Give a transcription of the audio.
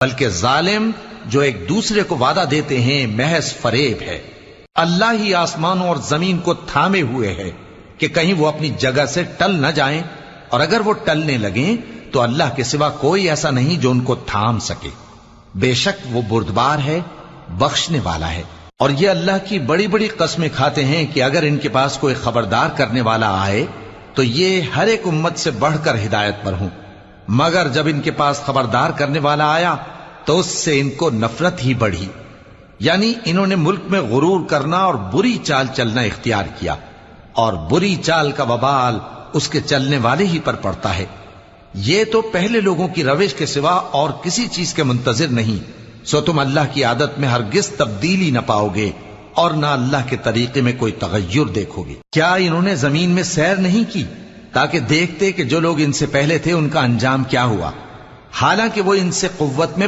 بلکہ ظالم جو ایک دوسرے کو وعدہ دیتے ہیں محض فریب ہے۔ اللہ ہی آسمانوں اور زمین کو تھامے ہوئے ہے کہ کہیں وہ اپنی جگہ سے ٹل نہ جائیں، اور اگر وہ ٹلنے لگیں تو اللہ کے سوا کوئی ایسا نہیں جو ان کو تھام سکے۔ بے شک وہ بردبار ہے، بخشنے والا ہے۔ اور یہ اللہ کی بڑی بڑی قسمیں کھاتے ہیں کہ اگر ان کے پاس کوئی خبردار کرنے والا آئے تو یہ ہر ایک امت سے بڑھ کر ہدایت پر ہوں، مگر جب ان کے پاس خبردار کرنے والا آیا تو اس سے ان کو نفرت ہی بڑھی، یعنی انہوں نے ملک میں غرور کرنا اور بری چال چلنا اختیار کیا، اور بری چال کا وبال اس کے چلنے والے ہی پر پڑتا ہے۔ یہ تو پہلے لوگوں کی روش کے سوا اور کسی چیز کے منتظر نہیں، سو تم اللہ کی عادت میں ہرگز تبدیلی نہ پاؤ گے اور نہ اللہ کے طریقے میں کوئی تغیر دیکھو گے۔ کیا انہوں نے زمین میں سیر نہیں کی تاکہ دیکھتے کہ جو لوگ ان سے پہلے تھے ان کا انجام کیا ہوا، حالانکہ وہ ان سے قوت میں